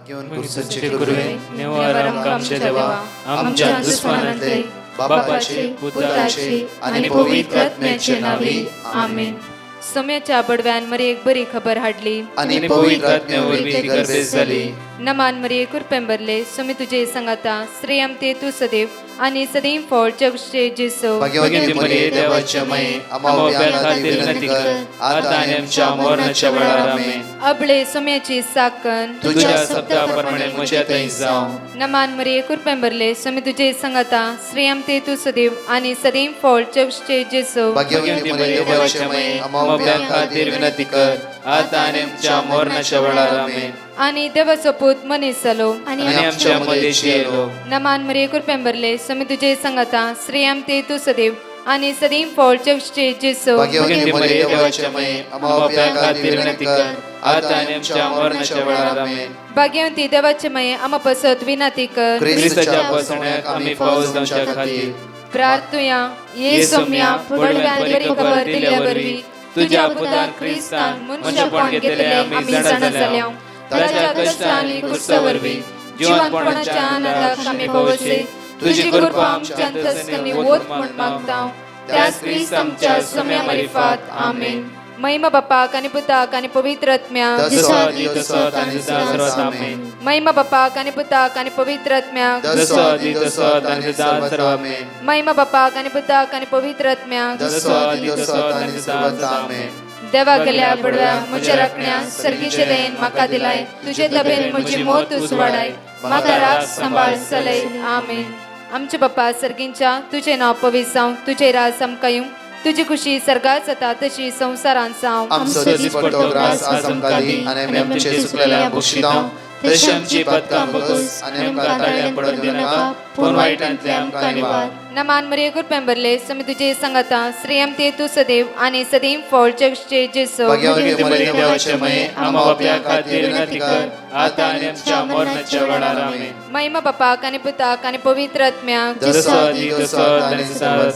घेऊन कुर्सचे कुरवे निवार आमच्या देवा आमच्या दुश्मनांतले बापाचे पुत्राचे आणि पवित्र आत्म्याचे नावे आमेन. सोम्याच्या बडव्यान मरी एक बरी खबर हाडली आणि पवित्र आत्म्यावरवी गर्भेस झाली. नमान मरी कुरपेंबरले सोमी तुझे संगाता श्रेयम ते तू सदैव आणि सदैव फळ जगचे जेसो. भाग्यवती मरिये देवाच्या माये आम्हा खातीर विनंती कर आता आणि आमच्या मरणाच्या वेळार आमेन. अबळे सोम्याची साकन तुझ्या शब्दाप्रमाणे म्हज्यातही जावं. नमान मरी कुरपेंबरले सोमी तुझे संगाता श्रेयम ते तू सदैव आणि सदैव फळ जगचे जेसो. भाग्यवती मरिये देवाच्या माये आम्हा खातीर विनंती कर आता आणि आमच्या मरणाच्या वेळार आमेन. आणि देवाचो पूत मनीस जालो आणि आमच्या मध्येशी येलो. नमान मरी कुरपेंबरले सोमी तुझे संगाता श्रेयम ते तू सदैव आणि सदैव फळ जगचे जेसो. भाग्यवती मरिये देवाच्या माये आम्हा खातीर विनंती कर आता आणि आमच्या मरणाच्या वेळार आमेन. भाग्यवंती देवाचे माये आम्हा पसत विनंती कर ख्रिस्ताच्या पासण्याक आम्ही पावस जावच्या खातीर प्रार्थुया ये सोम्या बडव्यान बरी खबर दिल्या वरवी तुझ्या पुतान ख्रिस्तान मनुष्यपण घेतले आम्ही जाणा जाल्या. ताच्या कष्टांनी कुर्सावरवी जीवनपणाच्या आनंदाक आम्ही पावसे. तुझी कृपा आमच्या अंतस्करणी वोत म्हण मागता त्यास ख्रिस्त आमच्या सोम्या मार्फत आमेन. महिमा बापाक आणि पुताक आणि पवित्र आत्म्याक महिमा बापाक आणि पुताक आणि पवित्र आत्म्याक महिमा बापाक आणि पुताक आणि पवित्र आत्म्याक देवा गेल्या बडव्या म्हज्या राखण्या सर्गीचे देन म्हाका दिलाय. तुझे तबेन म्हजी मोत उसवाडाय म्हाका राख सांबाळ चलय आमेन. आमचे बाप्पा सर्गींच्या तुझे नाव पवित्र जावं तुझे राज आमकां तुझी खुशी सर्गात जाता तशी संसारांत जावं. आमचो दीस पडटो ग्रास आज आमकां दी आनी आमचे सुकलेल्या बक्षिदांव तशी आमची पदकां बगस आनी आमकां ताळ्यां पडून दिनाका पूण वायटांतले आमकां निवार. नमान मरिये कुरपेंबरले सोमी तुझे संगाता श्रेयम ते तू सदैव आणि सदैव फळ जगचे जेसो. भाग्यवती मरिये देवाचे माये आम्हा बाप्या खातीर विनंती कर आता आनी आमच्या मरणाच्या वेळार आमेन. महिमा बापाक आणि पुताक आणि पवित्र आत्म्याक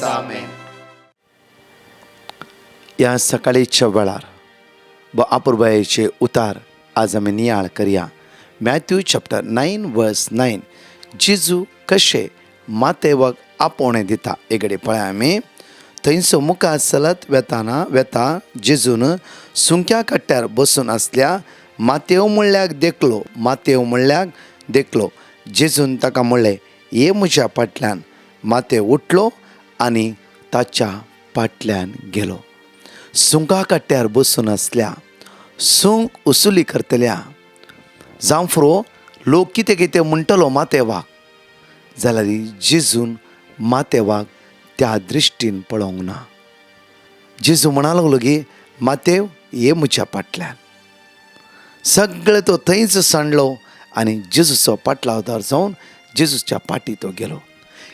आमेन. या सकाळीच्या वेळार व अपुर्बायेचे उतार आज आमी नियाळ करया. मॅथ्यू चॅप्टर 9 वर्स 9 जेजू कशे मातेवाक आपोवणें दिता एगडे पळय आमी. थंयसर मुखार चलत वेता जेजून सुंक्या कट्ट्यार बसून आसल्या मातेव म्हणल्याक देखलो. जेजून ताका म्हणलें ये म्हज्या फाटल्यान. मातेव उठलो आनी ताच्या फाटल्यान गेलो. सुंका कट्ट्यार बसून आसल्या सूंक उसुली करतल्या जावं फुरो लोक कितें कितें म्हणटलो मातेवाक जाल्यार जेजून मातेवाक त्या दृश्टीन पळोवंक ना. जेजू म्हणा लागलो की मातेव ये म्हज्या फाटल्यान. सगळे तो थंयच सांडलो आनी जेजूचो पाटलावदार जावन जेजूच्या फाटी तो गेलो.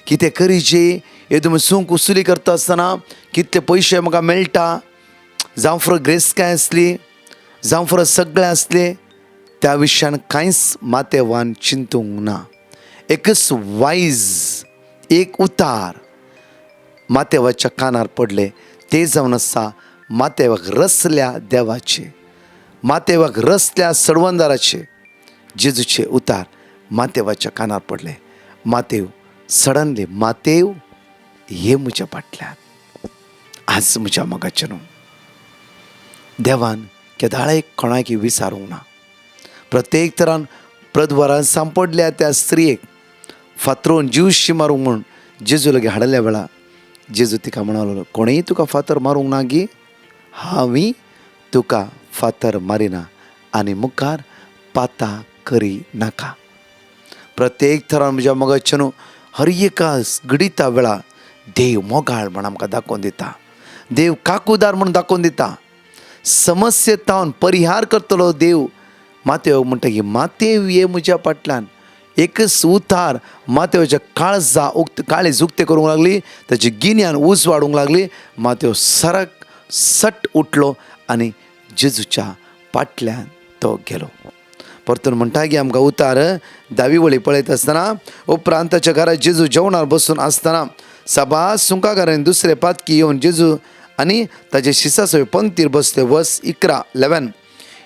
कितें करीचे हे तुमी सूंक उसुली करता आसतना कितले पयशे म्हाका मेळटा जावं फुरो ग्रेस काय आसली जावं फुरो सगळें आसलें त्या विशयान कांयच मातेवान चिंतूंक ना. एकच वायज एक उतार मातेवाच्या कानार पडले ते जावन आसा मातेवाक रचल्या देवाचे मातेवाक रचल्या सडवंदाराचे जेजूचे उतार मातेवाच्या कानार पडले. मातेव सडनली मातेव हे म्हज्या फाटल्यान. आज म्हज्या मोगाचें न्हू देवान केदाळेक कोणाकी विचारूंक ना. प्रत्येक तरान प्रदवरान सांपडल्या त्या स्त्रियेक फातरून जीवशी मारूंक म्हूण जेजू लगे हाडल्या वेळा जेजू तिका म्हणलो कोणेय तुका फातर मारूंक ना गी हांवें तुका फातर मारिना आनी मुखार पाता करी नाका. प्रत्येक तरान म्हज्या मोगाचें न्हू हर एका घडीता वेळा देव मोगाळ म्हण आमकां दाखोवन दिता. देव काकूदार म्हूण दाखोवन दिता. समस्ये तावन परिहार करतलो देव. मातेव म्हणटा की मातेव ये म्हज्या फाटल्यान. एकच उतार मातेवच्या काळीज उक्ते करूंक लागली. ताची गिन्यान उज वाडूंक लागली. मातेव सट उठलो आनी जेजूच्या फाटल्यान तो गेलो. परतून म्हणटा की आमकां उतार 10वी वळी पळयत आसतना उपरांत ताच्या घरांत जेजू जेवणार बसून आसतना सभा सुंकागारांनी दुसरे पातकी येवन जेजू आनी ताचे शिसासवे पंक्तीर बसले. वर्स 11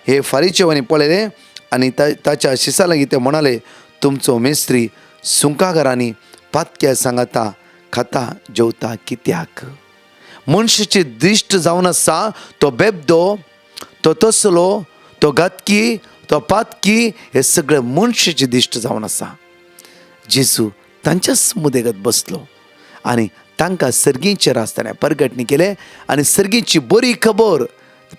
हे फारीचेवांनी पळयले आनी ताच्या शिसा लागीं ते म्हणाले, तुमचो मेस्त्री सुंका घरांनी पातक्या सांगाता खाता जेवता कित्याक? मनशाची दिश्ट जावन आसा तो बेबदो, तो तसलो, तो घातकी, तो पातकी, हे सगळे मनशाची दिश्ट जावन आसा. जेजू तांच्याच मुदेगत बसलो आनी तांकां सर्गीचे राज ताणें परगटणी केले आनी सर्गीची बरी खबर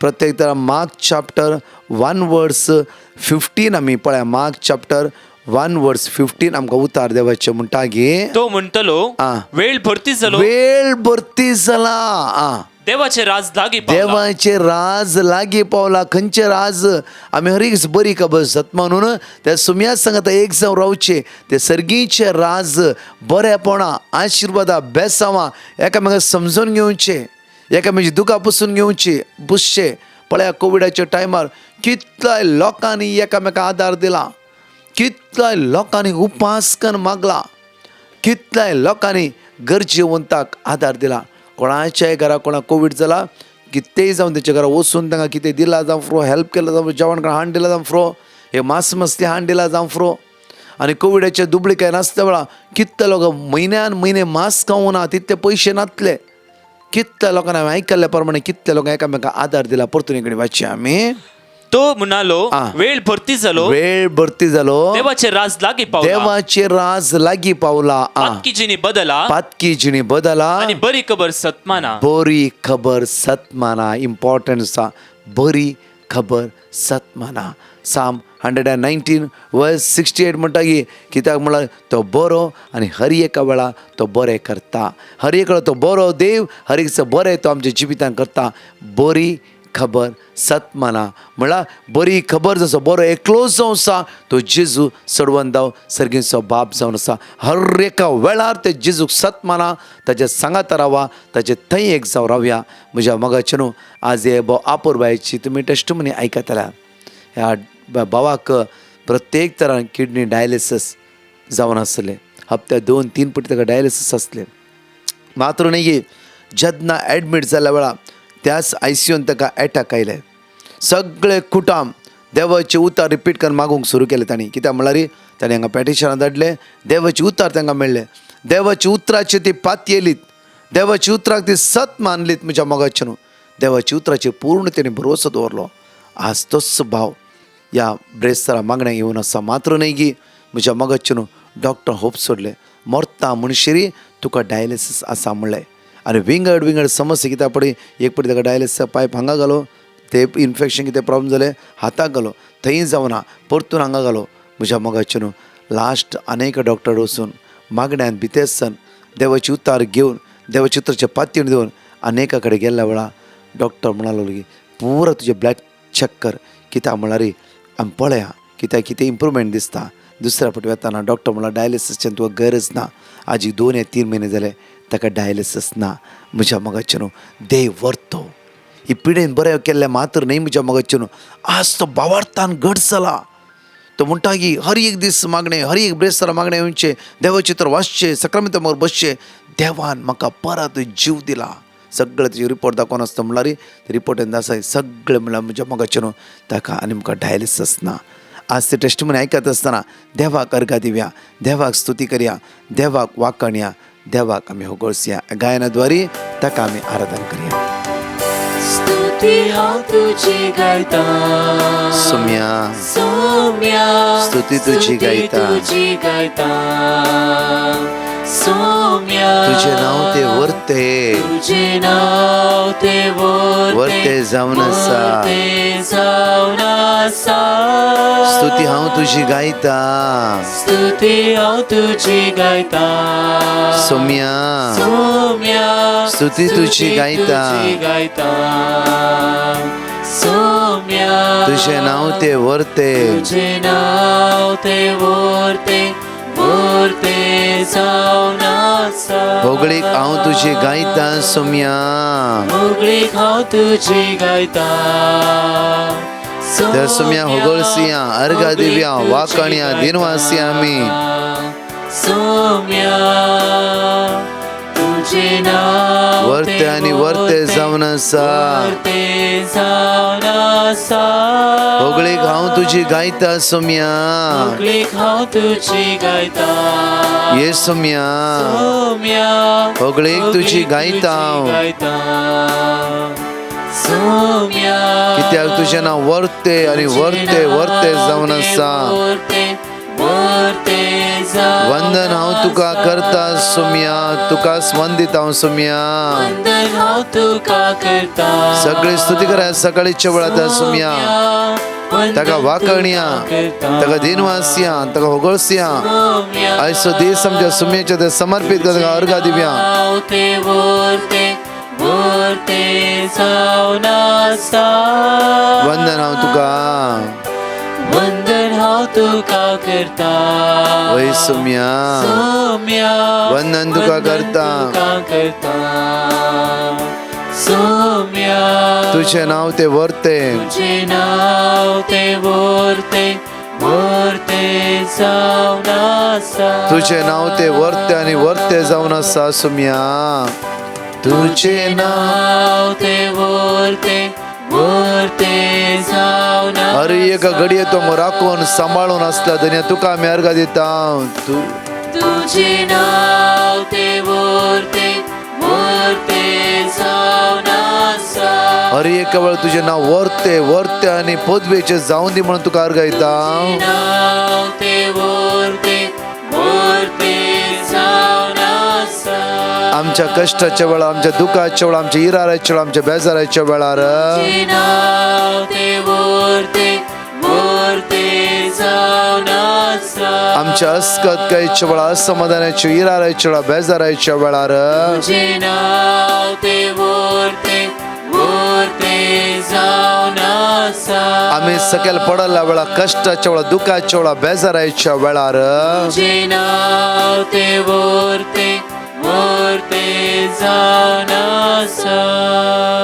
प्रत्येक तरा मार्क चॅप्टर 1:15 आमी पळया. मार्क चॅप्टर 1:15 आमकां उतार देवाचे म्हणटा गे, तो म्हणटलो, वेळ भरती जालो, वेळ भरती जाला, देवाचे राज लागीं पावला. देवाचे राज लागीं पावला. खंयचे राज? आमी हर एक बरी खबर जात म्हणून त्या सुम्या सांगात एक जावन रावचे. ते सर्गीचे राज बरेपणा, आशिर्वादा, बेसांवां एकामेकांक समजून घेवचे, एकामेकांची दुखां पुसून घेवची, बुसचे. पळया कोविडाच्या टायमार कितल्याय लोकांनी एकामेकांक आदार दिला, कितल्याय लोकांनी उपास करून मागला, कितल्याय लोकांनी गरजेवंताक आदार दिला. कोणाच्याय घरा कोणाक कोवीड जाला, कितेंय जावन तेच्या घरा वचून तांकां कितें दिला जावं फ्रो, हेल्प केला जावं, जेवण हाड दिला जावं फ्रो, हे मास मस्ती हाड दिला जावं फ्रो. आनी कोविडाचे दुबळे काय नासता वेळा कितले लोक म्हयन्यान म्हयने मास्क खावना, तितले पयशे नातले. कितल्या लोकांनी हांवें आयकल्ल्या प्रमाणे कितल्या लोकांक एकामेकांक आदार दिला. परतून कडेन वाचचे आमी. तो म्हणालो, वेळ भरती जालो, वेळ भरती जालो, देवाचे राज लागीं पावला, देवाचे राज लागीं पावला. पातकी जिणी बदला, पातकी जिणी बदला आनी बरी खबर सतमाना. बरी खबर सतमाना. इम्पॉर्टंट आसा बरी खबर सतमाना. साम 119:68 म्हणटा की कित्याक म्हळ्यार तो बरो आनी हर एका वेळा तो बरें करता. हर एक वेळा तो बरो देव, हर एक बरें तो आमच्या जिवितांत करता. बरी खबर सतमाना म्हळ्यार बरी खबर जसो बरो एकलो जावन आसा तो जेजू सडवंत जावं सर्गीचो बाप जावन आसा. हर एका वेळार ते जेजूक सतमाना, ताच्या सांगात रावा, ताचे थंय एक जावन रावया. म्हज्या मोगाचे न्हू आज हे आपुरबायेची तुमी टेस्टमनी आयकतल्या. ह्या भावाक प्रत्येक तरान किडनी डायलिसीस जावन आसले. हप्त्याक 2-3 फावटी ताका डायलिसीस आसले. मात्र न्ही जेन्ना एडमीट जाल्या वेळा त्याच ICUन ताका एटॅक आयले. सगळे कुटाम देवाचे उतार रिपीट करून मागूंक सुरू केले तांणी. कित्याक म्हळ्यार तांणी हांगा पॅटिशनां धाडले, देवाचे उतार तांकां मेळ्ळे, देवाच्या उतराची ती पात येयलीत, देवाच्या उतराक ती सत मानलीत. म्हज्या मोगाचे न्हू देवाच्या उतराचेर पूर्ण तेणी भरोसो दवरलो. आज तोच भाव ह्या ब्रेस्तारा मागण्या येवन आसा. मात्र न्ही गी म्हज्या मोगाचे न्हू डॉक्टर होप सोडले, मरता म्हणशीर तुका डायलिसीस आसा म्हणलें. आनी विंगड समस्या कित्याक पळय एक फावटी ताका डायलिसीस पायप हांगा घालो, ते इन्फेक्शन कितें प्रॉब्लेम जालें हाताक घालो, थंय जावना, परतून हांगा घालो. म्हज्या मोगाचे न्हू लास्ट अनेक डॉक्टर वचून मागण्यान भितेसन देवाची उतार घेवन देवाची उतराचे पातयेन दिवन अनेका कडेन गेल्ल्या वेळा डॉक्टर म्हणालो की पुरो तुजें ब्लड चॅक कर. कित्याक म्हळ्यार आमी पळया कित्याक कितें इम्प्रूवमेंट दिसता. दुसऱ्या फावटी वताना डॉक्टर म्हळ्यार डायलिसीसची तुका गरज ना, आजी 2 या 3 म्हयने जाले ताका डायलिसीस ना. म्हज्या मोगाचे न्हू देव व्हरतो. ही पिडेन बरें केल्लें मात्र न्ही म्हज्या मोगाचे न्हू आज तो भावार्थान घट जाला. तो म्हणटा की हर एक दीस मागणें, हर एक ब्रेस्तारा मागणें येवचें, देवाचे तर वाचचें, सक्रामेंता मोर बसचें. देवान म्हाका परत जीव दिला. सगळे तेजे रिपोर्ट दाखोवन आसता म्हळ्यार रिपोर्टान आसा सगळें म्हळ्यार म्हज्या मोगाचे न्हू ताका आनी म्हाका डायलिसीस ना. आज ते टेस्टमनी आयकत आसतना देवाक अर्घा दिवया, देवाक स्तुती करया, देवाक वाकणया, देवाक आमी होगळसया. गायनाद्वारे ताका आमी आराधना करया. स्तुती हांव तुजी गायता, सोम्या सोम्या स्तुती तुजी गायता, तुजी गायता, सोम्या तुझे नाव ते वर्ते, तुझे नाव ते वर्ते जावन आसा. जावन आसा. स्तुती हांव तुजी गायता, स्तुती हांव तुजी गायता, सोम्या सोम्या स्तुती तुजी गायता, गायता, सोम्या तुझे नाव ते वर्ते, तुझे नाव ते वर्ते, वर्ते जावन आसा. होगळीक हांव तुजी गायता सोम्या, होगळीक हांव तुजी गायता. त्या सोम्या होगळसिया, अर्घा दिवया, वाकणया, दिनवासिया आमी. सोम्या तुझे नाव वर्ते आणि वर्ते जावन आसा वर्ते जावन आसा होगळीक हांव तुजी गायता सोम्या होगळीक हांव तुजी गायता ये सोम्या सोम्या होगळीक तुजी गायता हांव गायता सोम्या कित्याक तुजें नांव वर्ते आणि वर्ते वर्ते जावन आसा वर्ते वर्ते जावन वंदन हांव तुका करता सोम्या तुकाच वंदीत हांव सोम्या वंदन हांव तुका करता सगळी स्तुती करा सकाळीच्या वेळात सोम्या ताका वाकणया ताका दिनवासिया ताका होगळसिया आयचो दीस आमच्या सुम्याच्या ते समर्पित कर ताका अर्घा दिव्या ते वर्ते वर्ते जावन आसा वंदन हांव तुका वंदन हांव तुका करता वय सोम्या सोम्या वंदन तुका करता करता सोम्या तुझे नाव ते वर्ते तुझे नाव ते वर्ते वर्ते जावन आसा तुझे नाव ते वर्ते आणि वर्ते जावन आसा सोम्या तुझे नाव ते वर्ते वर्ते जावन अरे एका घडये तो राखून सांभाळून असला दुनिया तुका आमी अर्घा दिता तुझे नाव ते वर्ते वर्ते जावन आसा अरे एका वेळ तुझे नाव वर्ते वर्ते आणि पदवेचे जाऊन दी म्हणून तुका अर्घा दिता नाव ते वर्ते वर्ते जावन आसा आमच्या कष्टाच्या वेळा आमच्या दुःखाच्या वेळा आमच्या इराराच्या वेळा आमच्या बेजाराच्या वेळार नाव ते वर्ते वर्ते जावन आसा आमच्या अस्कतकायच्या वेळा असमाधानाच्या इराराच्या वेळा बेजाराच्या वेळार तुझे नाव ते वर्ते वर्ते जावन आसा आम्ही सकेल पडला वेळा कष्टाच्या वेळा दुःखाच्या वेळा बेजाराच्या वेळार तुझे नाव ते वर्ते वर्ते जावन आसा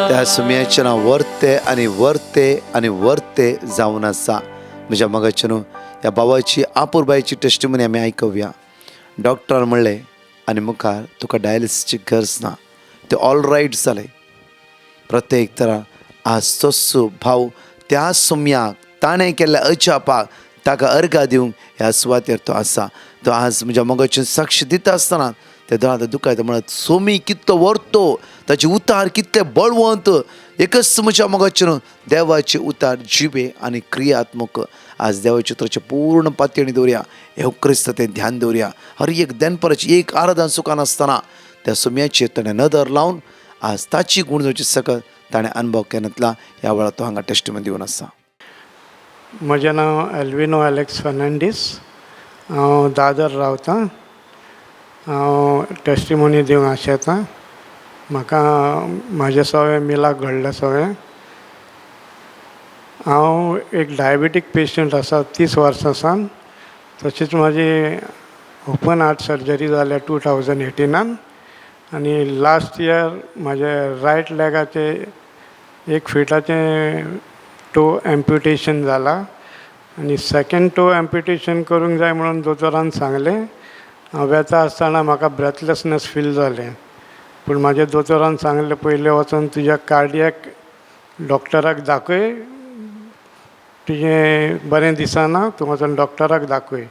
त्या सुम्याचे नाव वर्ते आणि वर्ते आणि वर्ते जाऊन आसा म्हज्या मगाच्या न्हू ह्या बाबाची आपुरबाईची टेस्टिमनी आमी आयकूया डॉक्टर म्हणले आनी मुखार तुका डायलिसिसची गरज ना ते ऑल रायट जाले प्रत्येक तरा आज तोसू भाव त्या सुम्याक ताणें केल्ल्या अजापाक ताका अर्घा दिवंक ह्या सुवातेर तो आसा तो आज म्हज्या मोगाची साक्ष दिता आसतना ते दोळांत दुखायता म्हणत सोमी कितलो वर्तो ताचे उतार कितले बळवंत एकच म्हज्या मोगाचे न्हू देवाचे उतार जिवे आनी क्रियात्मक आज देवाचे उतराचे पूर्ण पातळी दवरया हे क्रिस्त तें ध्यान दवरया हर एक दनपराची एक आराधन सुखान आसतना त्या सोम्याचेर ताणें नदर लावन आज ताची गुण जावची सकत ताणें अनुभव केन्नातला ह्या वेळार तो हांगा टेस्टिमनी दिवन आसा म्हजें नांव एल्विनो एलेक्स फर्नांडीस हांव दादर रावतां हांव टेस्टिमोनी दिवंक आशेतां म्हाका म्हाजें सगळें मिलाक घडलें सगळें हांव एक डायबेटीक पेशंट आसा 30 वर्सां सावन तशीच म्हाजी ओपन हार्ट सर्जरी जाल्या 2018 आनी लास्ट इयर म्हाजे रायट लेगाचे 1 फिटाचें टो एम्प्युटेशन जाला आनी सेकेंड टो एम्प्युटेशन करूंक जाय म्हणून दोतोरान सांगलें हांव येता आसतना म्हाका ब्रेथलेसनेस फील जालें पूण म्हाज्या दोतोरान सांगलें पयलें वचून तुज्या कार्डियक डॉक्टराक दाखय तुजें बरें दिसना तूं वचून डॉक्टराक दाखय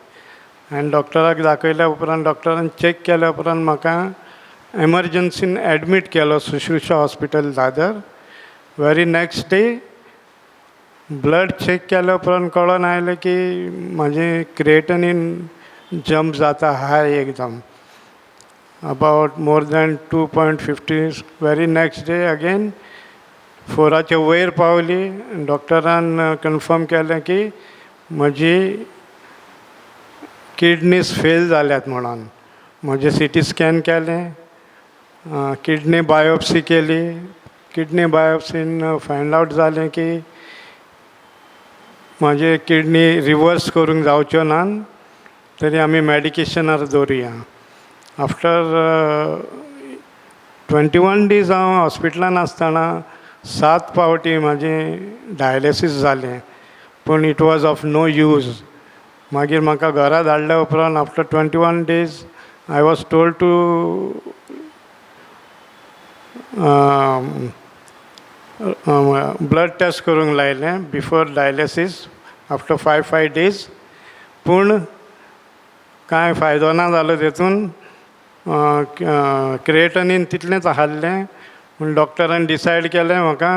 आनी डॉक्टराक दाखयल्या उपरांत डॉक्टरान चॅक केल्या उपरांत म्हाका एमर्जन्सीन एडमीट केलो Sushrusha hospital Dadar very next day blood check केल्या उपरांत कळोन आयलें की म्हाजें क्रिएटिनीन जंप जाता हाय एकदम above more than 2.50 very next day again 4च्या वयर पावली डॉक्टरान कन्फर्म केलें की म्हजी किडनीज फेल जाल्यात म्हणून म्हजें CT स्कॅन केलें किडनी बायोप्सी केली किडनी बायोप्सीन फायंड आवट जालें की म्हाजे किडनी रिवर्स करूंक जावच्यो नान तरी आमी मेडिकेशनार दवरुया आफ्टर 21 डेज हांव हॉस्पिटलान आसतना 7 फावटी म्हाजें डायलिसीस जालें पूण it was of no use मागीर म्हाका घरा धाडल्या उपरांत after 21 days I was told to blood test करूंक लायलें बिफोर डायलिसीस आफ्टर 5 days. पूण कांय फायदो ना जालो तेतून. क्रिएटिनीन तितलेंच हाडलें पूण डॉक्टरान डिसायड केलें म्हाका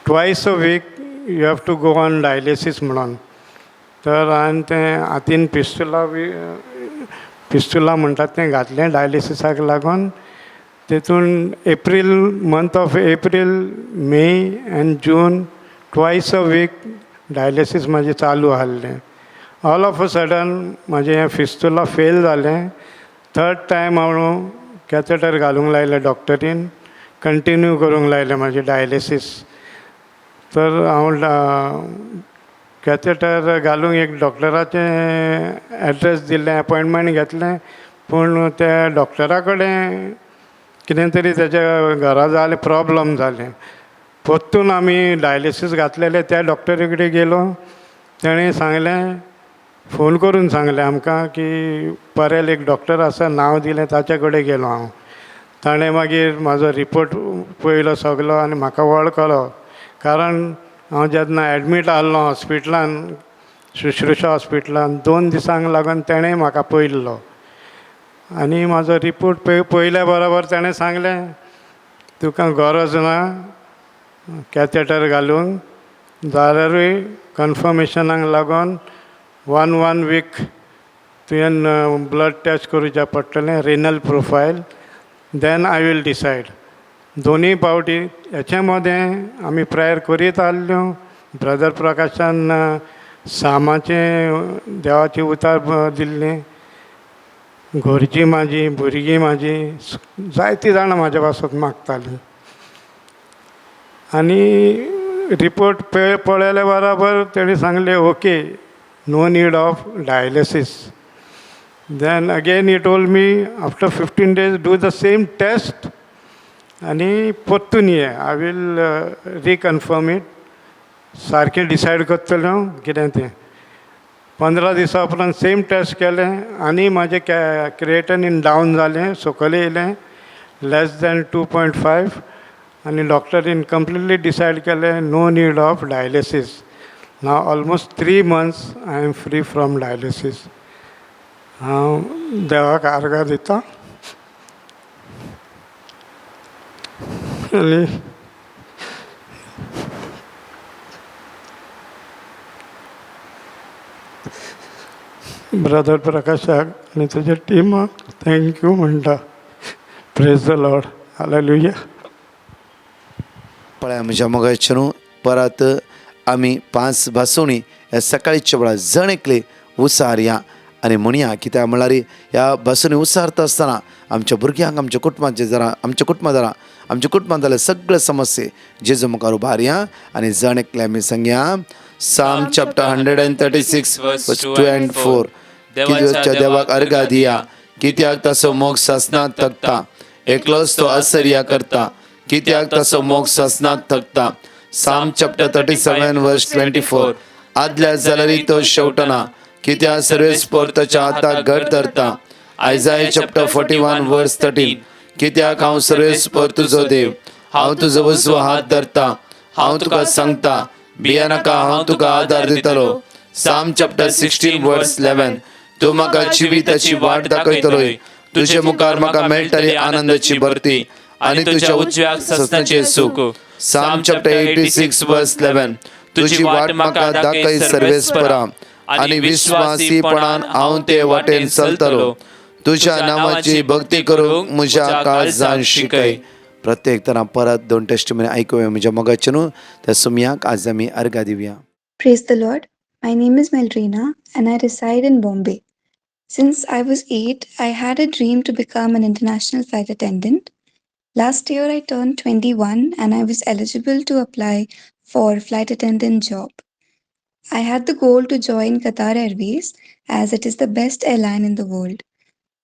twice a week you have to go on dialysis म्हणून. तर हांवें तें हातीन पिस्तुला म्हणटात तें घातलें डायलिसिसाक लागून. तेतून month of April, May and June twice a week dialysis म्हाजें चालू आसलें. ऑल ऑफ अ सडन म्हाजें हें फिस्तुला फेल जालें. 3rd टायम हांव कॅथेटर घालूंक लायलें डॉक्टरीन. कंटिन्यू करूंक लायलें म्हाजें डायलिसीस. तर हांव कॅथेटर घालूंक एक डॉक्टराचें एड्रेस दिल्लें, अपॉयंटमेंट घेतलें. पूण त्या डॉक्टरा कडेन कितें तरी तेच्या घरा जालें, प्रॉब्लम जालें. परतून आमी डायलिसीस घातलेलें त्या डॉक्टरे कडेन गेलो. तेणें सांगलें, फोन करून सांगलें आमकां की परेल एक डॉक्टर आसा, नांव दिलें, ताचे कडेन गेलो हांव. ताणें मागीर म्हाजो रिपोर्ट पळयलो सगलो आनी म्हाका वळखलो. कारण हांव जेन्ना एडमीट आहलो हॉस्पिटलान, शुश्रुशा हॉस्पिटलान, 2 दिसांक लागून तेणें म्हाका पळयल्लो. आनी म्हाजो रिपोर्ट पळयल्या बरोबर ताणें सांगलें, तुका गरज ना कॅथेटर घालूंक, जाल्यारूय कन्फर्मेशनाक लागून 1 वीक तुवें ब्लड टेस्ट करुचें पडटलें, renal profile, then I will decide. दोनूय फावटी हेचे मदें आमी प्रेयर करीत आसल्यो. ब्रदर प्रकाशान सामाचें देवाची उतार दिल्लीं. घरचीं म्हाजी, भुरगीं म्हाजी, जायतीं जाणां म्हाज्या पासून मागतालीं. आनी रिपोर्ट पळयल्या बरोबर तेणी सांगलें, okay, no need of dialysis. Then again he told me after 15 days do the same test आनी परतून ये, आय वील रिकन्फर्म इट. सारकें डिसायड करतलो कितें तें. 15 दिसा उपरांत सेम टेस्ट केलें आनी म्हाजें क्रिएटिनीन डावन जालें, सकयल येयलें, लेस दॅन 2.5. आनी डॉक्टरीन कंप्लिटली डिसायड केलें, no need of dialysis. Now almost 3 months I am free from dialysis. हांव देवाक आर्गां दितां. आनी ब्रदर प्रकाशाक आनी तुज्या टिमाक थँक्यू म्हणटा. Praise the Lord. हालेलुया. पळय म्हज्या मोगाचे न्हू, परत आमी 5 भासोणी ह्या सकाळीच्या वेळार जण एकले उसार या आनी म्हणया. कित्याक म्हळ्यार ह्या भासोणी उसारता आसतना आमच्या भुरग्यांक, आमच्या कुटुंबांत जाल्या सगळे समस्ये जेजू मुखार उबारया आनी जण एकले आमी सांगया. साम चॅप्टर 136 verse 2 and 4. कित्याच्या देवाक अर्घा दिया, कित्याक ताचो मोग ससनात थकता. एकलोच तो आश्चर्य करता, कित्याक ताचो मोग ससनात थकता. साम चॅप्टर 37 verse 24. आदल्या जाल्यारय तो शेवटना, कित्याक सर्वेस्पोर ताच्या हाताक घट धरता. आयजाय चॅप्टर 41 verse 13. कित्याक हांव सर्वेस्पोर तुजो देव, हांव तुजो उजवो हात धरता. हांव तुका सांगता, भिये नाका, हांव तुका आदार दितलो. साम चॅप्टर 16 verse 11. तूं म्हाका जिविताची वाट दाखयतलोय, तुजे मुखार म्हाका मेळटली आनंदाची भरती आनी तुज्या उजव्याक ससनाचें सूख. साम चॅप्टर 86 verse 11. तुजी वाट म्हाका दाखय सर्वेस्परा, आनी विश्वासीपणान हांव ते वाटेन चलतलो. तुज्या नांवाची भक्ती करूंक म्हज्या काळजान शिकय. प्रत्येक तरां परत 2 टेस्टिमनी आयकुया म्हज्या मोगाचे न्हू. त्या सुमयाक आज आमी अर्घा दिवया. Praise the Lord. My name is Melrina and I reside in Bombay. Since I was 8, I had a dream to become an international flight attendant. Last year I turned 21 and I was eligible to apply for flight attendant job. I had the goal to join Qatar Airways as it is the best airline in the world.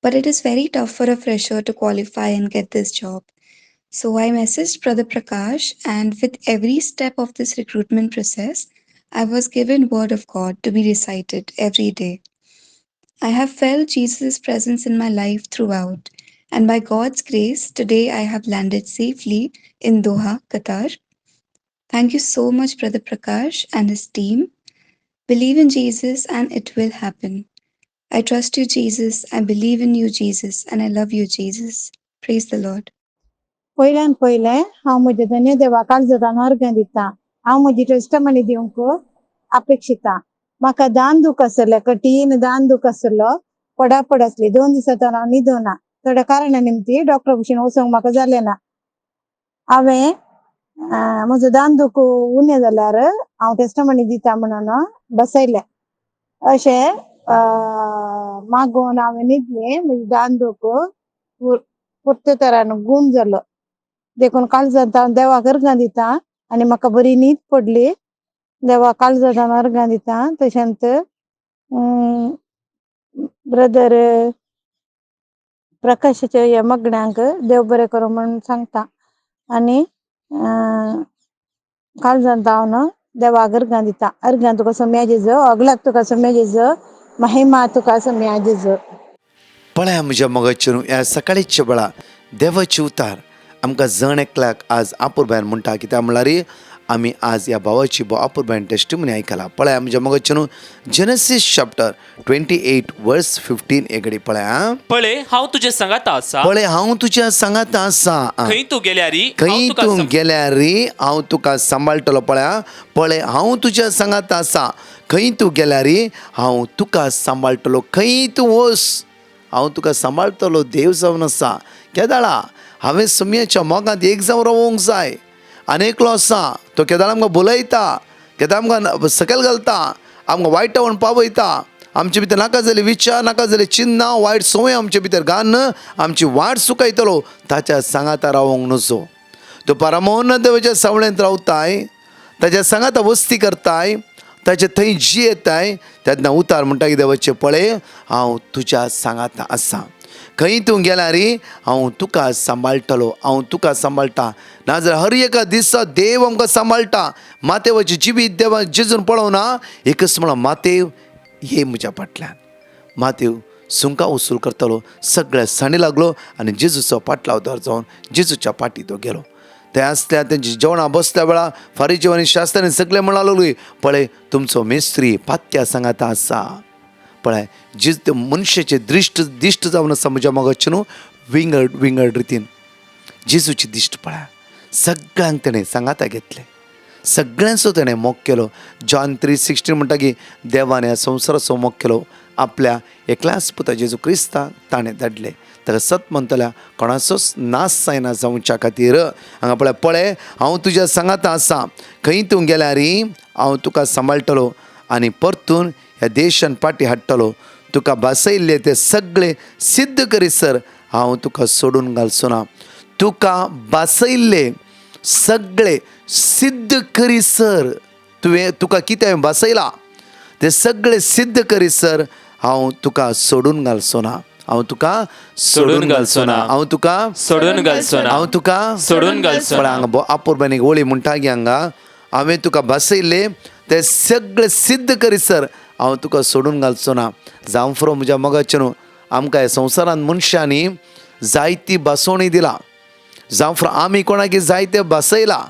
But it is very tough for a fresher to qualify and get this job. So I messaged Brother Prakash, and with every step of this recruitment process, I was given word of God to be recited every day. I have felt Jesus' presence in my life throughout, and by God's grace, today I have landed safely in Doha, Qatar. Thank you so much, Brother Prakash and his team. Believe in Jesus and it will happen. I trust you, Jesus. I believe in you, Jesus, and I love you, Jesus. Praise the Lord. पयल्यान पयलें हांव म्हज्या धन्य देवाकाल जतान अर्घ दिता. हांव म्हजी testimony दिवंक अपेक्षिता. म्हाका दान दूख आसलें, कठीण दान दूख आसलो, पडापड आसली. 2 दिसांतल्यान हांव न्हिदोना. थोड्या कारणां निमती डॉक्टरा भशेन वचोंक म्हाका जालें ना. हांवें म्हजो दान दूख उणें जाल्यार हांव टेस्टमनी दिता म्हणून बसयलें. अशें मागोवन हांवें न्हिदलें. म्हजें दान दूख पुर्ते तरान गूण जालो. देखून काळजांत हांव देवाक अर्घां दिता आनी म्हाका बरी न्हीद पडली. देवाक काळजांत हांव अर्घां दिता. तशेंच ब्रदर प्रकाशाच्या ह्या मगणांक देव बरें करूं म्हणून सांगता. आनी काळजांत हांव न्हू देवाक अर्घां दिता. अर्घां तुका सोम्या जेजो, अगलाक तुका सोम्या जेजो, महिमा तुका सोम्या जेजो. पळया म्हज्या मोगाचेर ह्या सकाळीच्या वेळा देवाचे उतार आमकां जण एकल्याक आज आपुरबायन म्हणटा. कित्याक म्हळ्यार आमी आज ह्या भावाची आपुरबायन टेस्टिमनी आयकला. पळया म्हज्या मोगाचेर जेनेसीस चॅप्टर 28 वर्स 15 एगडी पळया. पळे हांव तुजे सांगाता आसा, पळय हांव तुज्या सांगात आसा. खंय तूं गेल्यारी खंय तूं गेल्यारी हांव तुका सांबाळटलो. पळया पळय हांव तुज्या सांगात आसा, खंय तूं गेल्यारी हांव तुका सांबाळटलो. खंय तूं वच हांव तुका सांबाळटलो. देव जावन आसा. केदाळा हांवें सुमयेच्या मोगांत एक जावन रावोंक जाय. आनेकलो आसा तो केदाळ आमकां बोलयता, केदाळ आमकां सकयल घालता, आमकां वायटावण पावयता. आमचे भितर नाका जाली विचार, नाका जाली चिन्ना, वायट संवय आमचे भितर घालन आमची वाट सुकयतलो. ताच्या सांगाता रावोंक नजो. तो परमोन्नत देवाच्या सावळेंत रावताय, ताच्या सांगाता वस्ती करताय, ताचे थंय जी येताय. तेन्ना उतार म्हणटा की देवाचे पळय हांव तुज्या सांगाता आसा. खंय तूं गेल्यारी हांव तुका सांबाळटलो. हांव तुका सांबाळटा. नाजाल्यार हर एका दिसा देव आमकां सांबाळटा. मातेवाची जिवीत देवा जेजून पळोवना. एकच म्हणून मातेव ये म्हज्या फाटल्यान. मातेव सुंकां वसूल करतलो. सगळ्या साणी लागलो आनी जेजूचो पाटलाव जावन जेजूच्या पाटी तो गेलो. ते आसल्या तेंची जेवणां बसल्या वेळा फारीजीव आनी शास्त्रांनी सगळे म्हणा लागली पळय तुमचो मेस्त्री पात्या सांगाता आसा. पळय जे मनशाचे दिश्ट जावन आसा म्हज्या मोगाचे न्हू विंगड रितीन जेजूची दिश्ट पळय. सगळ्यांक तेणें सांगाता घेतले. सगळ्यांचो तेणें मोग केलो. जॉन 3:16 म्हणटा की देवान ह्या संवसाराचो मोग केलो. आपल्या एकल्याच पुता जेजू क्रिस्ताक ताणें धाडले. ताका सत म्हणटल्या कोणाचोच नाश जायना जावच्या खातीर. हांगा पळय पळय हांव तुज्या सांगाता आसा, खंय तूं गेल्यारी हांव तुका सांबाळटलो आनी परतून ह्या देशान पाटी हाडटलो. तुका बसयल्ले ते सगळे सिद्ध करीसर हांव तुका सोडून घालचो ना. तुका बसयल्ले सगळे सिद्ध करीसर तुका कितें बसयला ते सगळे सिद्ध करीसर हांव तुका सोडून घालचो ना. हांव तुका सोडून घालचो ना. हांव तुका सोडून घालचो ना. हांव तुका सोडून घालचो ना. हांगा आपुरबायनीक ओळी म्हणटा की हांगा हांवें तुका बसयल्ले ते सगळे सिद्ध करीसर हांव तुका सोडून घालचो ना. जावं फरो म्हज्या मोगाचे न्हू आमकां ह्या संवसारांत मनशांनी जायती बसवणी दिला. जावं फरो आमी कोणाक जायते बसयला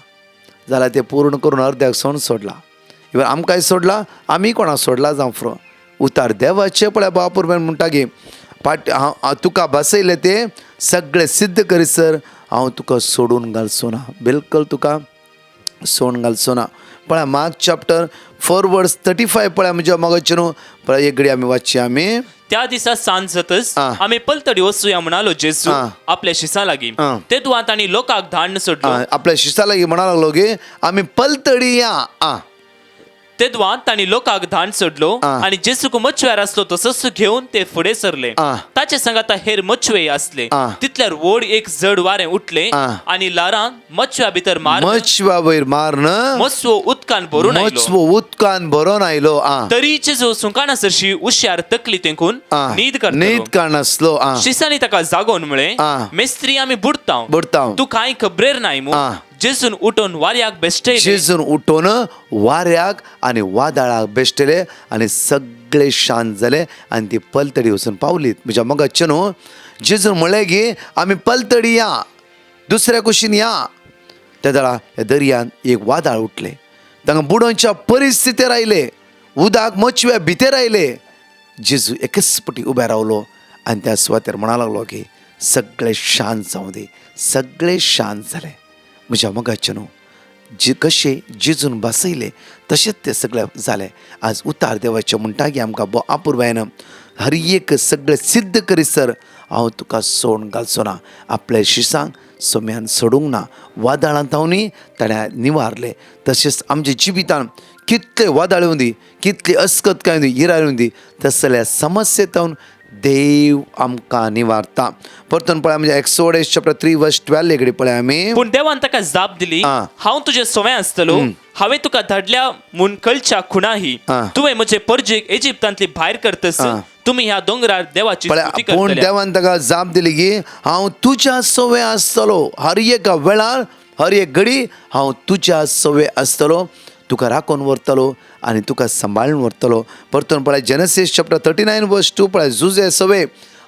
जाल्यार ते पूर्ण करून अर्द्याक सोडून सोडला. इवन आमकांय सोडला, आमी कोणाक सोडला जावं फरो. उतार देवाचे पळय बापूरबायन म्हणटा की तुका बसयले ते सगळे सिद्ध करीसर हांव तुका सोडून घालचो ना. बिलकुल तुका सोडून घालचो ना. पळय मार्क चॅप्टर 4 वर्स 35 पळय म्हज्या मोगाचे न्हू पळय एक घडी आमी वाचची. आमी त्या दिसा सांज जातच आमी पलतडी वचुया म्हणालो जेजू आपल्या शिसा लागीं. तेदुआ तांणी लोकांक धाडून सोडलो. आपल्या शिसा लागीं म्हणा लागलो की आमी पलतडी या. तेदुआ तांणी लोकांक धाडून सोडलो आनी जेजूक मच्छव्यार आसलो तसोच घेवन ते फुडें सरले. ताचे सांगाता हेर मच्छवे आसले. तितल्यार व्हड एक जड वारें उठलें आनी लारान मच्छव्या भितर मच्छव्या वयर मारन मच्छवो उदकान भरून आयलो. मच्छवो उदकान भरून आयलो. तरी जेजू सुंकाना सरशी उश्यार तकली तेंकून न्हीद काडनासलो. शिसांनी ताका जागोवन म्हळें मेस्त्री आमी बुडतांव तूं कांय खबरेर नाय मू. जेजून उठोन वाऱ्याक बेश्टयले. जेजून उठोन वाऱ्याक आनी वादळाक बेश्टले आनी सगळे शांत जाले आनी ती पलतडी वचून पावलीत. म्हज्या मोगाचे न्हू, जेजून म्हळें की आमी पलतडी या, दुसऱ्या कुशीन या. त्या वेळा ह्या दर्यान एक वादळ उठलें. तांकां बुडोवच्या परिस्थितीर आयले, उदक मचव्या भितर आयले. जेजू एकच पटी उबे रावलो आनी त्या सुवातेर म्हणा लागलो की सगळे शांत जावं दी. सगळे शांत जाले. म्हज्या मोगाचे न्हू, कशें जेजून बसयले तशेंच तें सगळें जालें. आज उतार देवाचें म्हणटा की आमकां आपुरबायेन हर एक सगळें सिद्ध करीसर हांव तुका सोडून घालचो ना. आपल्या शिसांक सोम्यान सोडूंक ना. वादळांत हांवनी ताणें निवारले. तशेंच आमच्या जिवितान कितले वादळ येवं दी, कितली अस्कतकाय येवं दी, हिराय येवं दी, तसल्या समस्येंतून देव आमकां निवारता. परतून पळय म्हणजे एक्सोडस चॅप्टर 3 वर्स 12 कडेन पळय आमी. पूण देवान ताका जाप दिली, हांव तुजे सोवें आसतलो, हांवें तुका धाडल्या म्हूण खंयच्या खुणाही तुवें म्हजे परजेक इजिप्तांतली भायर करतस. तुमी ह्या दोंगरार देवाची स्तुती पूण करतले. देवान ताका जाप दिली की हांव तुज्या सोवें आसतलो. हर एक वेळार हर एक घडी हांव तुज्या सोवें आसतलो, तुका राखून व्हरतलो आनी तुका सांबाळून व्हरतलो. परतून पळय जेनेसीस चॅप्टर 39 वर्स 2 पळय, जुजे सोवे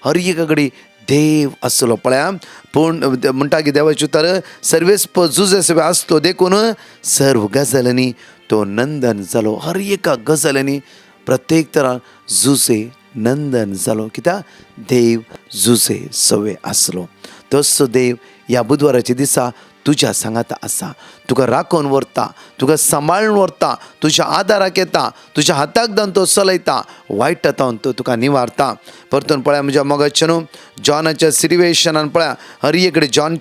हर एक घडी देव आसलो. पळया पूण म्हणटा की देवाची उतर सर्वेस जुजे सोवे आसतो देखून सर्व गजालींनी तो नंदन जालो. हर एका गजालींनी प्रत्येक तरान जुजे नंदन जालो. कित्याक देव जुजे सोवे आसलो. तसो देव ह्या बुधवाराच्या दिसा तुज्या सांगाता आसा. तुका राखून व्हरता, तुका सांबाळून व्हरता, तुज्या आदाराक येता, तुज्या हाताक धरून तो चलयता, वायटांतून तो तुका निवारता. परतून पळया म्हज्या मोगाचे न्हू, जॉनाच्या सिट्युएशनान पळया हर एक कडेन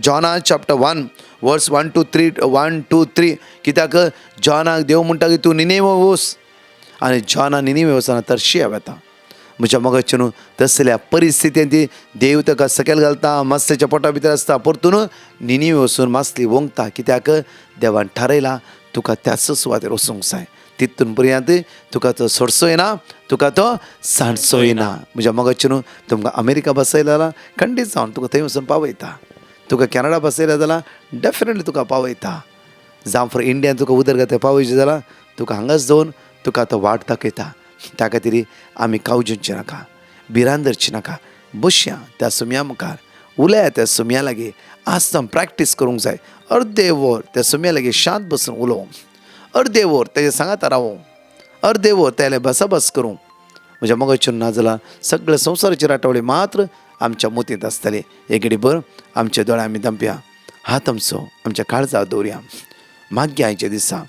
जॉना चॅप्टर 1 वर्स 1 to 3 कित्याक जॉनाक देव म्हणटा की तूं निनेवे वच आनी जॉना निनेवे वचना तर्शिया वता. म्हज्या मोगाचे न्हू, तसल्या परिस्थितींत देव ताका सकयल घालता, मास्तेच्या पोटा भितर आसता. परतून निनेवे वचून मासली वोंगता. कित्याक देवान थारयला तुका त्याच सुवातेर वचूंक जाय. तितून पर्यंत तुका तो सोडचोय ना, तुका तो सांडचोय ना. म्हज्या मोगाचे न्हू, तुमकां अमेरिका बसयला जाल्यार खंडीत जावन तुका थंय वचून पावयता. तुका कॅनडा बसयला जाल्यार डेफिनेटली तुका पावयता. जावं फॉर इंडियान तुका उदरगती पावयची जाल्यार तुका हांगाच दवरून तुका तो वाट दाखयता. त्या खातीर आमी कावजूंचे नाका, भिरांत नाका, बसया त्या सुमया मुखार, उलया त्या सुमया लागीं. आसता प्रॅक्टीस करूंक जाय. अर्दे वर त्या सुमया लागीं शांत बसून उलोवं, अर्दे वर तेजे सांगाता रावूं, अर्दे वर त्याले बसाबस करूं. म्हज्या मोगाचें नाजाल्यार सगळे संवसाराची राटवळी मात्र आमच्या मोतींत आसतली. एक घडीभर आमच्या दोळ्या आमी दंपया, हात आमचो आमच्या काळजाक दवरया. मागया आयच्या दिसा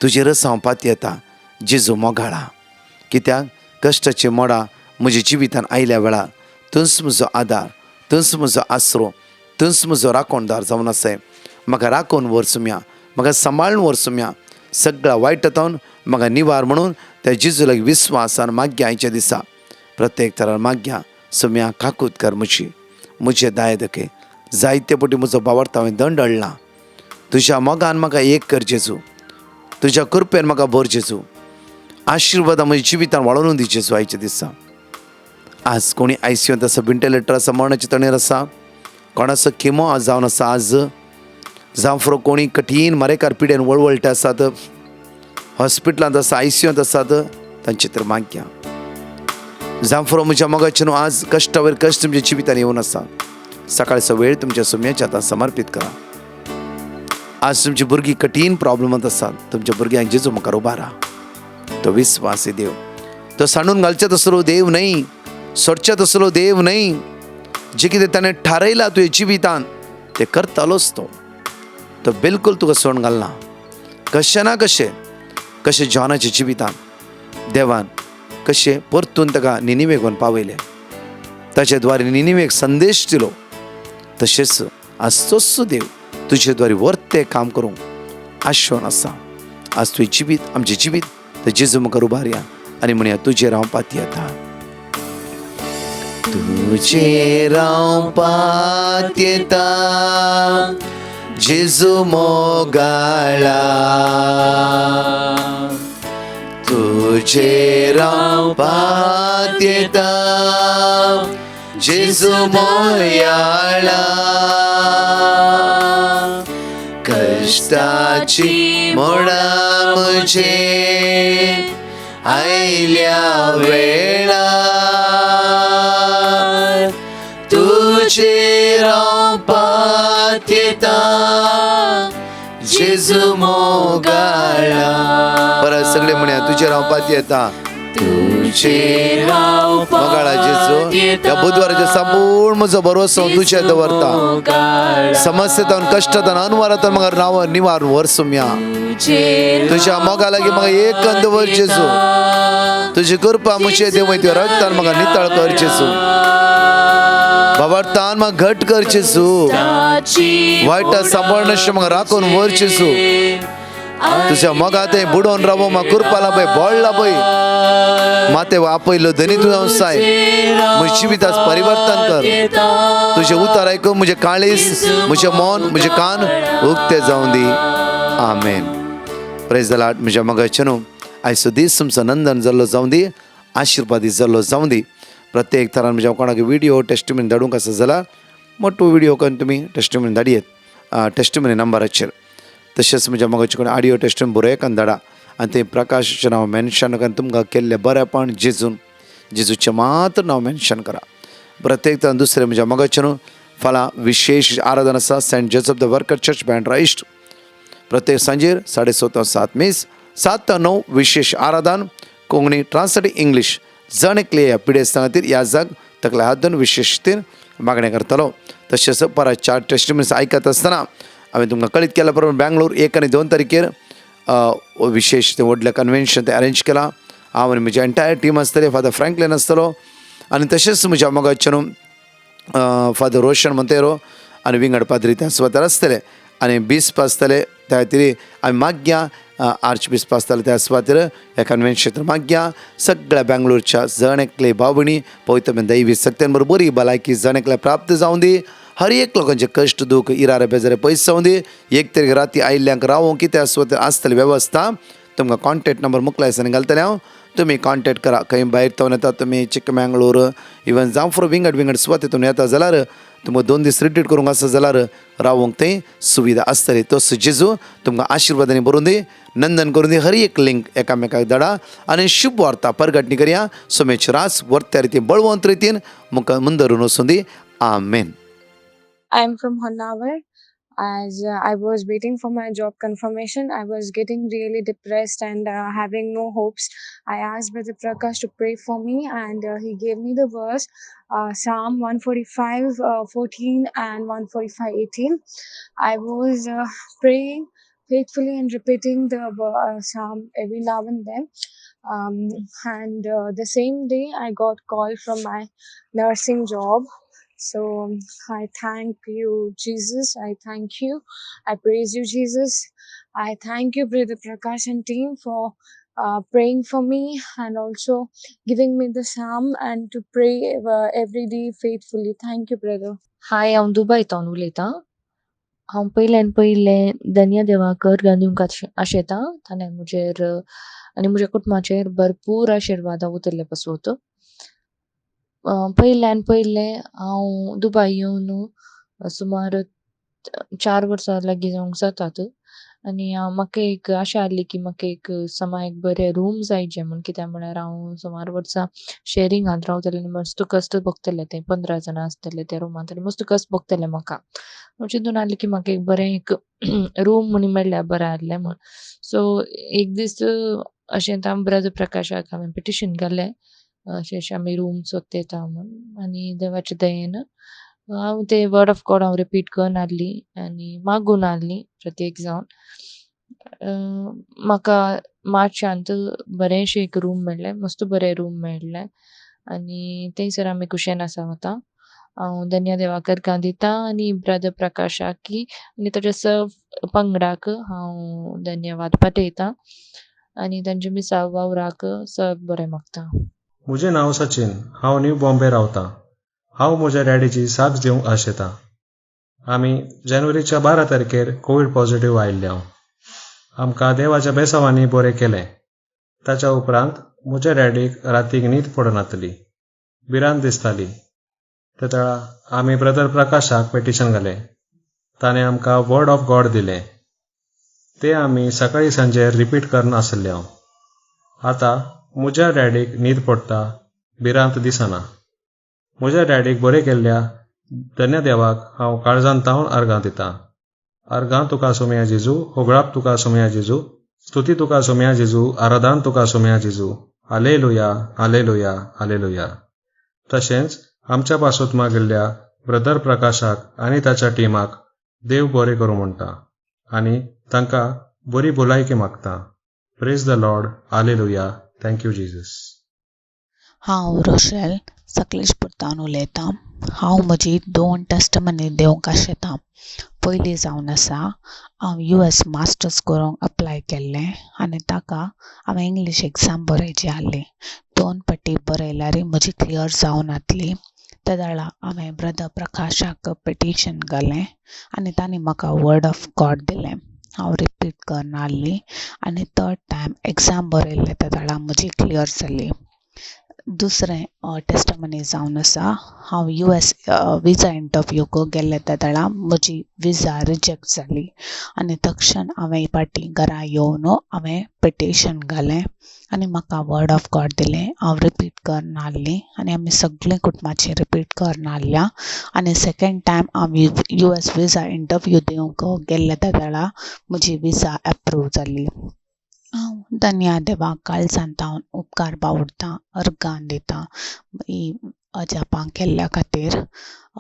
तुजे रस हांव पाती येता जेजू मोगाळा. कित्याक कश्टाची मोडां म्हज्या जिवितान आयल्या वेळार तुंच म्हजो आदार, तुंच म्हजो आसरो, तुंच म्हजो राखणदार जावन आसाय. म्हाका राखून व्हर सुम्या, म्हाका सांबाळून व्हर सुम्या. सगळ्या वायटांतून म्हाका निवार म्हणून त्या जेजू लागीं विस्वासान मागया आयच्या दिसा. प्रत्येक तरान मागया सुम्या काकूत कर म्हजे दाय दके. जायते पटी म्हजो भावार्थ हांवें दंड हाडला. तुज्या मोगान म्हाका एक कर जेजू, तुज्या कृपेन म्हाका भर जेजू. आशिर्वाद म्हज्या जिवितान वाडोवन दी जेजू आयच्या दिसा. आज कोणी आयसीयूंत आसा, व्हेंटिलेटर आसा, मरणाचे तणेर आसा, कोणाचो किमो आज जावन आसा, आज जावं फुरो कोणी कठीण मारेकार पिडेन वळवळटे आसात, हॉस्पिटलांत आसा, आयसीयूंत आसात, तांचे तर मागया. जावं फुरो म्हज्या मोगाचे न्हू आज कश्टा वयर कश्ट तुमच्या जिवितान येवन आसा, सकाळचो वेळ तुमच्या सुमयाच्या हातांत समर्पीत करा. आज तुमची भुरगीं कठीण प्रॉब्लमांत आसात, तुमच्या भुरग्यांक जेजू मुखार उबारा. तो विस्वासी देव, तो सांडून घालचे तसलो देव न्हय, सोडचे तसलो देव न्हय. जे कितें ताणें थारयलां तुवें जिवितान तें करतालोच तो. तो बिलकुल तुका सोडून घालना. कशें ना कशें जॉनाच्या जिवितान देवान कशें परतून ताका निनिवेक व्हरून पावयलें, ताचे द्वारे निनिवेक संदेश दिलो, तशेंच आज तोच देव तुजे द्वारे वर्ते काम करूंक आशोन आसा. आज तुवें जिवीत आमचें जिवीत तर जेजू मुखार उबारया आनी म्हणया तुजेर हांव पाती येता. तुजेर हांव पाती येता जेजू मोगाळा. तुजेर हांव पाती येता जेजू मोयाळा. कश्टाची मोडां म्हजे आयल्या वेळार तुझे रावपात येता जेजू मोगाळा. परत सगळे म्हणया तुझे रावपात येता तुझे मोगाळा जेजू. या बुधवाराचे संपूर्ण म्हजो भरोसो तुझे दवरता. समस्येतान कष्टातान अनवरातान म्हाका नाव निवार वर्सुम्या. तुझ्या मोगा लागीं म्हाका एक कंद वर जेजू. तुझी कृपा मुझे देव तुझ्या रक्तान म्हाका नितळ कर जेजू. बाबार्थान म्हाका घट कर जेजू. वायटा सांबाळनाशें म्हाका राखून वर जेजू. तुझ्या मोगा ते बुडोवन रावो म्हाका कृपाला पळय बोडला पळय माते आपयलो धनी तुवें साय. म्हज्या जिविताच परिवर्तन कर. तुझे उतार आयकून म्हजे काळीस म्हजें मन म्हजे कान उक्ते जावं दी. आमेन. Praise the Lord. म्हज्या मोगाचे न्हू आयचो दीस तुमचो नंदन जाल्लो जावं दी. आशिर्वादी जाल्लो जावं दी. प्रत्येक तरान म्हज्या कोणाक व्हिडिओ टेस्टिमनी धाडूंक आसा जाल्यार मोठो व्हिडिओ करून तुमी टेस्टिमनी धाडयेत टेस्टिमनी नंबराचेर. तशेंच म्हज्या मोगाचे कोण ऑडिओ टेस्टिमनी बरयकान धाडा आनी तें प्रकाशाचें नांव मेन्शन करून तुमकां केल्लें बरेंपण जेजूचें मात्र नांव मेन्शन करा. प्रत्येक तरान दुसरें म्हज्या मोगाचे न्हू फाल्यां विशेश आराधना आसा Saint Joseph the worker church Bandra east. प्रत्येक सांजेर 7:30 मीस 7 ते 9 विशेष आराधन कोंकणी ट्रान्सलेट इंग्लीश जण एकले ह्या पिडेस्तां खातीर ह्या जाग तकल्या हात धरून विशेषतेन मागणें करतलो. तशेंच परत 4 टेस्टिमनीज आयकत आसतना हांवें तुमकां कळीत केल्या प्रमाणे बेंगलोर 1 आनी 2 तारखेर विशेष तें व्हडलें कन्वेन्शन तें अरेंज केलां. हांव आनी म्हजी एंटायर टीम आसतली. फादर फ्रँकलिन आसतलो आनी तशेंच म्हज्या मोगाचे न्हू फादर रोशन मोंतेरो आनी विंगड पाद्री त्या सुवातेर आसतले आनी बिस्प आसतले. त्या खातीर आमी मागया आर्च बिस्प आसतले त्या सुवातेर ह्या कन्वेन्शनाचेर मागया सगळ्या बेंगलोरच्या जण एकले भाव भयणी पवित्र दैवी सत्यान बरोबर बरी भलायकी जण एकल्या प्राप्त जावं दी. हर एक लोकांचे कश्ट दूख इरारे बेजारे पयस जावं दी. एक तरी राती आयिल्ल्यांक रावोंक कितें सुवातेर आसतली वेवस्था तुमकां कॉन्टॅक्ट नंबर मुखलायसानी घालतले हांव. तुमी कॉन्टॅक्ट करा. खंय भायर थावन येता तुमी चिकमंगळूर इवन जावं फॉर विंगड सुवातेतून येता जाल्यार तुमकां 2 दीस रिट्रीट करूंक आसा जाल्यार रावोंक थंय सुविधा आसतली. तोच जेजू तुमकां आशिर्वादांनी भरून दी नंदन करून दी. हर एक लिंक एकामेकाक धाडा आनी शुभ वार्ता परगटणी करया. सोमेच रास वर्त्या रितीन बळवंत रितीन मुंदरून वचून दी. आमेन. I am from Honavar. As I was waiting for my job confirmation, I was getting really depressed and having no hopes. I asked Brother Prakash to pray for me, and he gave me the verse Psalm 145:14 and 145:18. I was praying faithfully and repeating the psalm every now and then. And the same day, I got call from my nursing job. So I thank you, Jesus. I thank you. I praise you, Jesus. I thank you, Brother Prakash and team, for praying for me and also giving me the psalm and to pray every day faithfully. Thank you, brother. हाय, हांव दुबयतावन उलयतां. हांव पयलें धन्य देवाकर गांदिवंक आशेतां. ताणें म्हजेर आनी म्हज्या कुटुंबाचेर भरपूर आशिर्वाद उतरले पासून. पयलें हांव दुबय येवन सुमार 4 वर्सां लागीं जावंक जातात आनी म्हाका एक आशा आहली की म्हाका एक समायक बरें रूम जाय जे म्हण. कित्याक म्हळ्यार हांव सुमार वर्सां शेरिंगांत रावतलें आनी मस्त कस्ट भोगतलें. थंय 15 जाणां आसतले त्या रूमांत आनी मस्त कस्ट भोगतलें म्हाका. हांव चिंतून आहलें की म्हाका एक बरें एक रूम म्हण मेळ्ळ्यार बरें आहलें म्हण. सो एक दीस अशें ब्रदर प्रकाशाक हांवें पिटिशन घालें अशें आमी रूम सोदता म्हण. आनी देवाचे दयेन हांव ते वर्ड ऑफ गॉड हांव रिपीट करून आहली आनी मागून आहली प्रत्येक जावन. म्हाका मार्चांत बरेंशें एक रूम मेळ्ळें. मस्त बरें रूम मेळ्ळें आनी थंयसर आमी कुशेन आसा आतां. हांव धन्य देवाकरकां दितां आनी ब्रदर प्रकाशाक आनी ताच्या सर्व पंगडाक हांव धन्यवाद पाठयतां आनी तांच्या मिसाळ वावराक सर्व बरें मागतां. म्हजें नांव सचिन. हांव न्यू बॉम्बे रावतां. हांव म्हज्या डॅडीची साक्ष दिवंक आशेतां. आमी जानेवारीच्या 12 तारखेर कोवीड पॉझिटिव्ह आयिल्ले. आमकां देवाच्या बेसावांनी बरें केलें. ताच्या उपरांत म्हज्या डॅडीक रातीक न्हीद पडनासली, भिरांत दिसताली. त्या वेळा आमी ब्रदर प्रकाशाक पेटिशन घालें. ताणें आमकां वर्ड ऑफ गॉड दिलें. तें आमी सकाळी सांजे रिपीट करना आसले. आतां म्हज्या डॅडीक न्हीद पडटा भिरांत दिसना. म्हज्या डॅडीक बरें केल्ल्या धन्य देवाक हांव काळजांत तावन अर्गां दितां. अर्गां तुका सोम्या जेजू, होगळाप तुका सोम्या जेजू, स्तुती तुका सोम्या जेजू, आराधन तुका सोम्या जेजू. Hallelujah, hallelujah, hallelujah. तशेंच आमच्या पासून मागिल्ल्या ब्रदर प्रकाशाक आनी ताच्या टिमाक देव बरें करूं म्हणटा आनी तांकां बरी भलायकी मागता. Praise the Lord, hallelujah. Thank you Jesus. हांव रोशेल सकलेशपुरतान उलयतां. हांव म्हजी 2 टेस्टमनी दिवंक आशेतां. पयली जावन आसा हांव US मास्टर्स करूंक अप्लाय केल्लें आनी ताका हांवें इंग्लीश एग्जाम बरयची आहली. 2 पाटी बरयल्यार म्हजी क्लियर जावन आसली. त्या वेळा हांवें ब्रदर प्रकाशाक पिटिशन घालें आनी तांणी म्हाका वर्ड ऑफ गॉड दिलें. हांव रिपीट करना आहली आनी 3rd टायम एग्जाम बरयलें त्या वेळा म्हजी क्लियर जाली. दुसरें टेस्टमनी जावन आसा हांव US विजा इंटरव्यूक गेल्लें त्या वेळा म्हजी विजा रिजेक्ट जाली आनी तक्षण हांवें पाटी घरा येवन हांवें पिटिशन घालें आनी म्हाका वर्ड ऑफ गॉड दिलें. हांव रिपीट करना आहली आनी आमी सगळीं कुटुंबाची रिपीट करना आहल्या आनी 2nd टायम हांव US विजा इंटरव्यू दिवंक गेल्लें त्या वेळा म्हजी विजा एप्रूव जाली. हांव धन्य देवाक काळजांत हांव उपकार बावडटां, अर्गां दितां ही अजापां केल्ल्या खातीर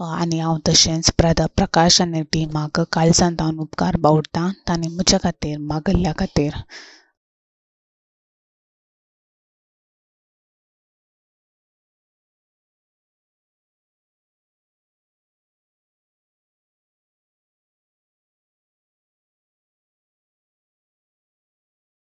आनी हांव तशेंच ब्रदर प्रकाश आनी टिमाक काळजांत हांव उपकार बावडटां तांणी म्हज्या खातीर मागिल्ल्या खातीर.